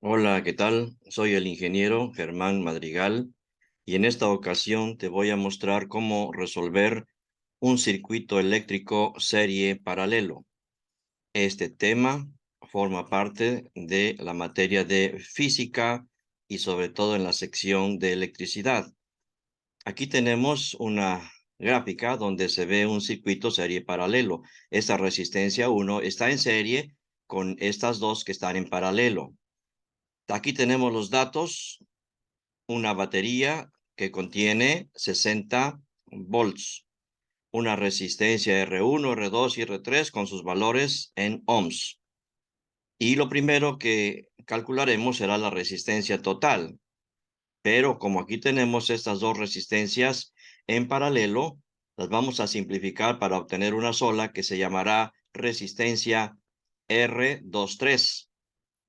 Hola, ¿qué tal? Soy el ingeniero Germán Madrigal y en esta ocasión te voy a mostrar cómo resolver un circuito eléctrico serie paralelo. Este tema forma parte de la materia de física y sobre todo en la sección de electricidad. Aquí tenemos una gráfica donde se ve un circuito serie paralelo. Esta resistencia 1 está en serie con estas dos que están en paralelo. Aquí tenemos los datos, una batería que contiene 60 volts, una resistencia R1, R2 y R3 con sus valores en ohms. Y lo primero que calcularemos será la resistencia total. Pero como aquí tenemos estas dos resistencias en paralelo, las vamos a simplificar para obtener una sola que se llamará resistencia R23,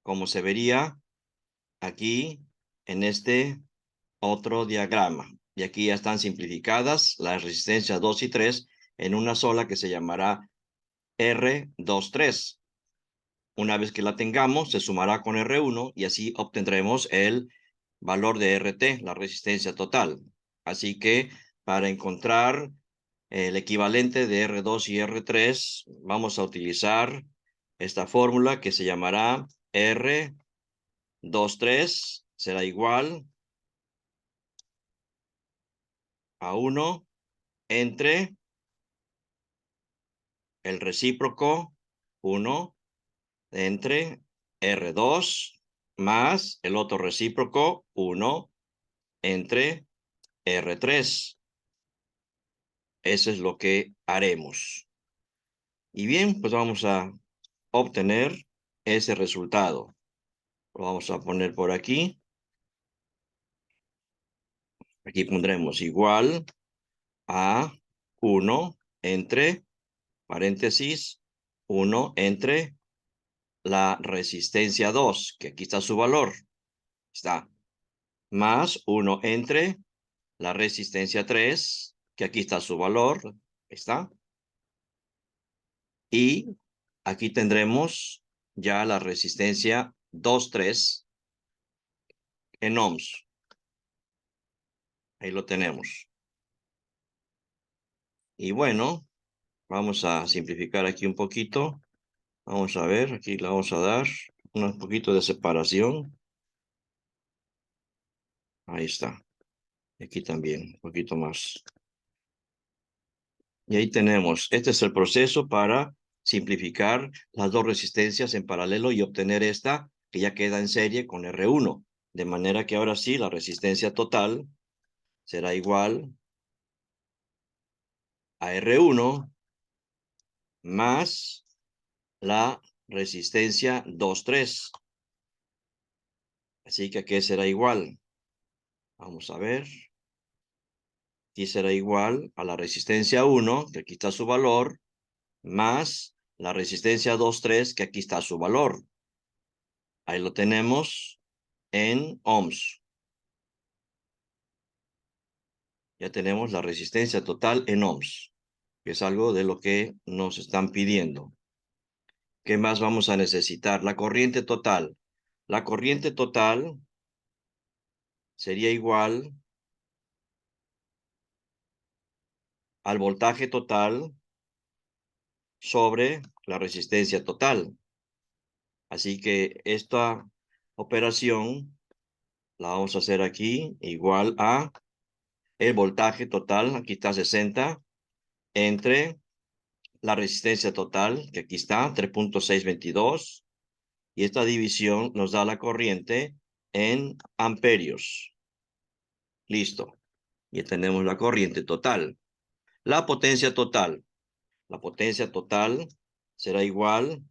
como se vería aquí en este otro diagrama. Y aquí ya están simplificadas las resistencias 2 y 3 en una sola que se llamará R23. Una vez que la tengamos, se sumará con R1 y así obtendremos el valor de RT, la resistencia total. Así que para encontrar el equivalente de R2 y R3, vamos a utilizar esta fórmula que se llamará R23, será igual a 1 entre el recíproco 1 entre R2 más el otro recíproco 1 entre R3. Eso es lo que haremos. Y bien, pues vamos a obtener ese resultado. Lo vamos a poner por aquí. Aquí pondremos igual a 1 entre, paréntesis, 1 entre la resistencia 2, que aquí está su valor. Está más 1 entre la resistencia 3, que aquí está su valor. Está. Y aquí tendremos ya la resistencia 2,3 en ohms. Ahí lo tenemos. Y bueno, vamos a simplificar aquí un poquito. Vamos a ver, aquí le vamos a dar un poquito de separación. Ahí está. Aquí también, un poquito más. Y ahí tenemos, este es el proceso para simplificar las dos resistencias en paralelo y obtener esta que ya queda en serie con R1. De manera que ahora sí, la resistencia total será igual a R1 más la resistencia 2,3. Así que aquí será igual. Vamos a ver. Aquí será igual a la resistencia 1, que aquí está su valor, más la resistencia 2,3, que aquí está su valor. Ahí lo tenemos en ohms. Ya tenemos la resistencia total en ohms, que es algo de lo que nos están pidiendo. ¿Qué más vamos a necesitar? La corriente total. La corriente total sería igual al voltaje total sobre la resistencia total. Así que esta operación la vamos a hacer aquí igual a el voltaje total, aquí está 60, entre la resistencia total, que aquí está 3,622, y esta división nos da la corriente en amperios. Listo. Y tenemos la corriente total. La potencia total. La potencia total será igual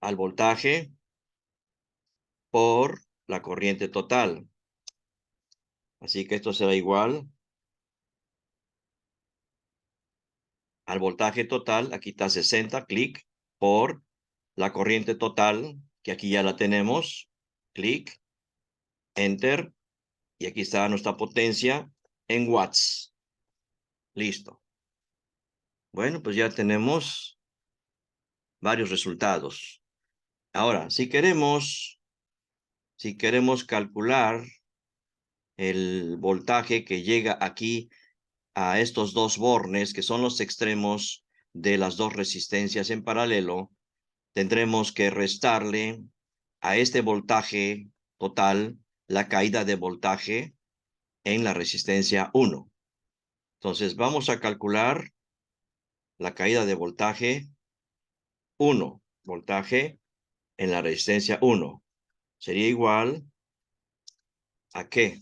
al voltaje por la corriente total. Así que esto será igual al voltaje total, aquí está 60, clic, por la corriente total, que aquí ya la tenemos, clic, enter, y aquí está nuestra potencia en watts. Listo. Bueno, pues ya tenemos varios resultados. Ahora, si queremos si queremos calcular el voltaje que llega aquí a estos dos bornes, que son los extremos de las dos resistencias en paralelo, tendremos que restarle a este voltaje total la caída de voltaje en la resistencia 1. Entonces vamos a calcular la caída de voltaje 1, voltaje en la resistencia 1. Sería igual ¿a qué?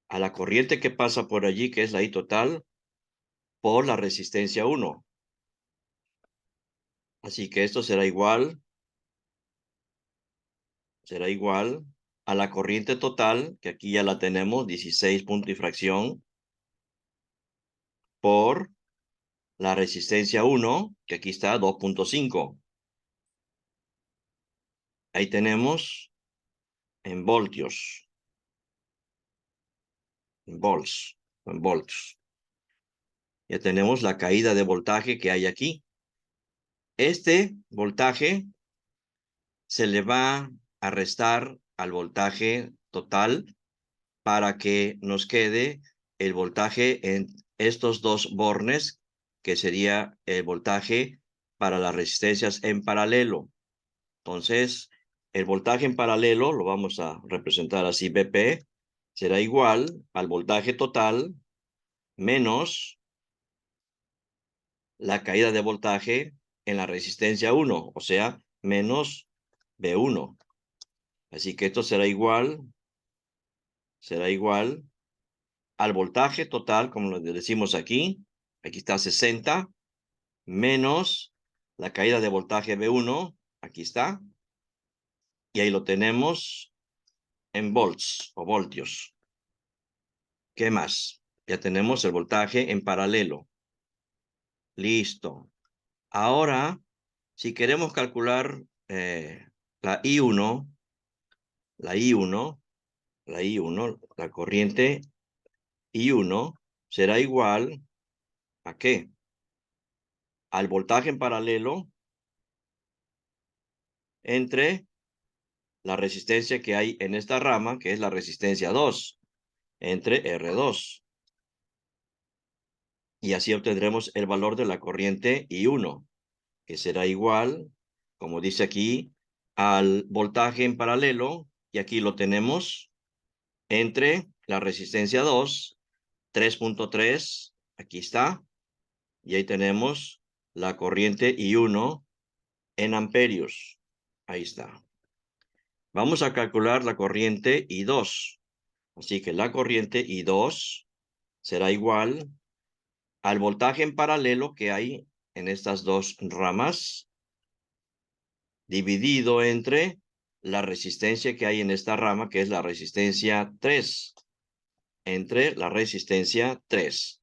A la corriente que pasa por allí, que es la I total, por la resistencia 1. Así que esto será igual a la corriente total, que aquí ya la tenemos, 16 punto y fracción, por la resistencia 1, que aquí está 2.5. Ahí tenemos en voltios, en volts, en volts. Ya tenemos la caída de voltaje que hay aquí. Este voltaje se le va a restar al voltaje total para que nos quede el voltaje en estos dos bornes, que sería el voltaje para las resistencias en paralelo. Entonces, el voltaje en paralelo lo vamos a representar así, BP, será igual al voltaje total menos la caída de voltaje en la resistencia 1, o sea, menos B1. Así que esto será igual al voltaje total, como lo decimos aquí está 60, menos la caída de voltaje B1, aquí está, y ahí lo tenemos en volts o voltios. ¿Qué más? Ya tenemos el voltaje en paralelo. Listo. Ahora, si queremos calcular la I1, la I1, la I1, la corriente I1 será igual ¿a qué? Al voltaje en paralelo entre la resistencia que hay en esta rama, que es la resistencia 2, entre R2. Y así obtendremos el valor de la corriente I1, que será igual, como dice aquí, al voltaje en paralelo, y aquí lo tenemos, entre la resistencia 2, 3.3, aquí está, y ahí tenemos la corriente I1 en amperios. Ahí está. Vamos a calcular la corriente I2. Así que la corriente I2 será igual al voltaje en paralelo que hay en estas dos ramas, dividido entre la resistencia que hay en esta rama, que es la resistencia 3, entre la resistencia 3.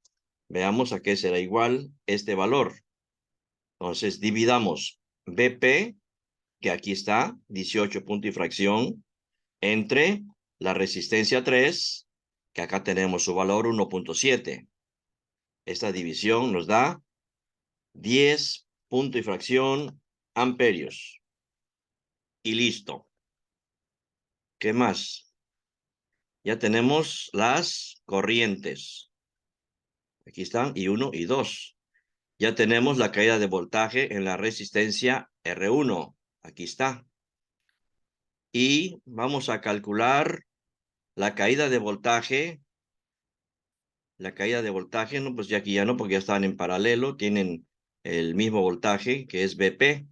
Veamos a qué será igual este valor. Entonces, dividamos BP, que aquí está, 18 punto y fracción, entre la resistencia 3, que acá tenemos su valor 1.7. Esta división nos da 10 punto y fracción amperios. Y listo. ¿Qué más? Ya tenemos las corrientes. Aquí están, I1 y 2. Ya tenemos la caída de voltaje en la resistencia R1. Aquí está. Y vamos a calcular la caída de voltaje. La caída de voltaje, no, pues ya aquí ya no, porque ya están en paralelo, tienen el mismo voltaje que es BP.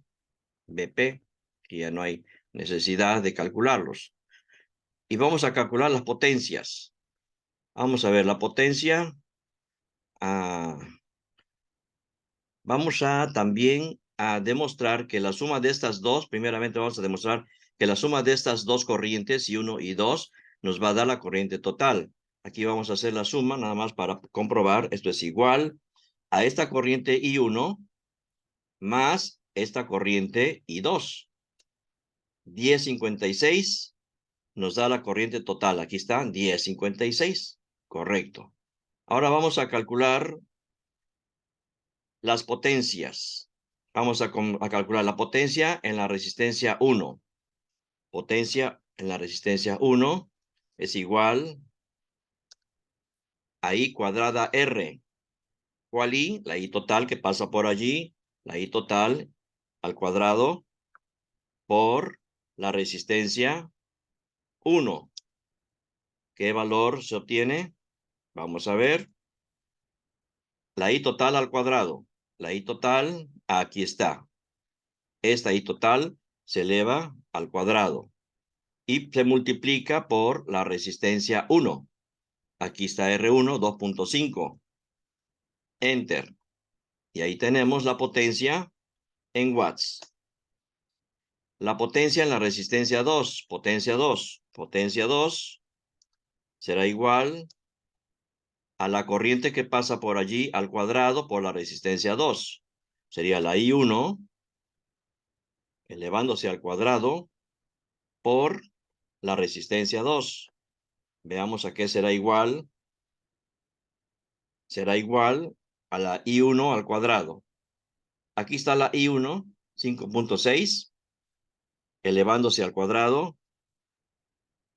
BP, que ya no hay necesidad de calcularlos. Y vamos a calcular las potencias. Vamos a ver la potencia. Vamos a también a demostrar que la suma de estas dos, primeramente vamos a demostrar que la suma de estas dos corrientes, I1 y 2, nos va a dar la corriente total. Aquí vamos a hacer la suma, nada más para comprobar. Esto es igual a esta corriente I1 más esta corriente I2. 1056 nos da la corriente total. Aquí está, 1056. Correcto. Ahora vamos a calcular las potencias. Vamos a calcular la potencia en la resistencia 1. Potencia en la resistencia 1 es igual a I cuadrada R. ¿Cuál I? La I total que pasa por allí. La I total al cuadrado por la resistencia 1. ¿Qué valor se obtiene? Vamos a ver. La I total al cuadrado. La I total, aquí está. Esta I total se eleva al cuadrado y se multiplica por la resistencia 1. Aquí está R1, 2.5. Enter. Y ahí tenemos la potencia en watts. La potencia en la resistencia 2. Potencia 2. Potencia 2 será igual a la corriente que pasa por allí al cuadrado por la resistencia 2. Sería la I1 elevándose al cuadrado por la resistencia 2. Veamos a qué será igual. Será igual a la I1 al cuadrado. Aquí está la I1, 5.6, elevándose al cuadrado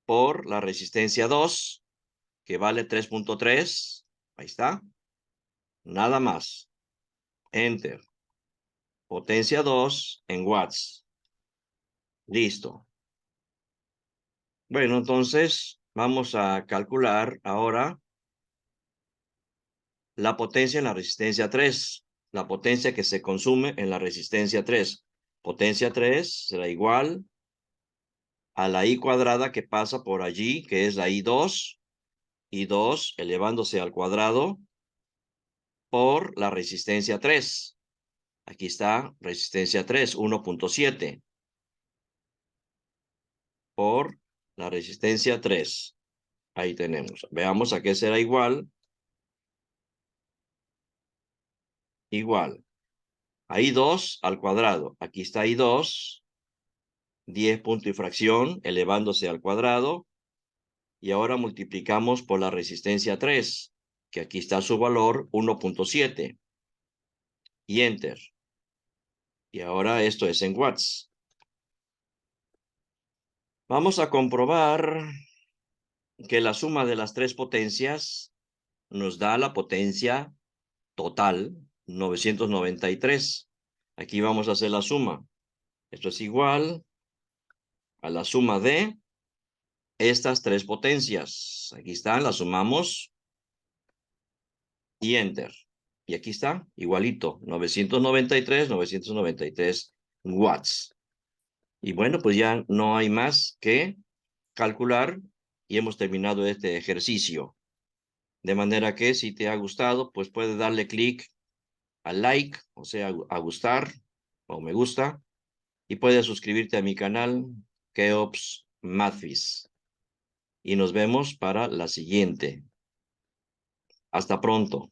por la resistencia 2, que vale 3.3. Ahí está. Nada más. Enter. Potencia 2 en watts. Listo. Bueno, entonces vamos a calcular ahora la potencia en la resistencia 3. La potencia que se consume en la resistencia 3. Potencia 3 será igual a la I cuadrada que pasa por allí, que es la I2. I2 elevándose al cuadrado por la resistencia 3. Aquí está resistencia 3, 1.7. Por la resistencia 3. Ahí tenemos. Veamos a qué será igual. Igual. A I2 al cuadrado. Aquí está I2. 10 punto y fracción elevándose al cuadrado. Y ahora multiplicamos por la resistencia 3, que aquí está su valor 1.7. Y enter. Y ahora esto es en watts. Vamos a comprobar que la suma de las tres potencias nos da la potencia total, 993. Aquí vamos a hacer la suma. Esto es igual a la suma de estas tres potencias. Aquí están, las sumamos y enter. Y aquí está, igualito, 993 watts. Y bueno, pues ya no hay más que calcular y hemos terminado este ejercicio. De manera que si te ha gustado, pues puedes darle clic al like, o sea, a gustar o me gusta, y puedes suscribirte a mi canal, Keops Mathis. Y nos vemos para la siguiente. Hasta pronto.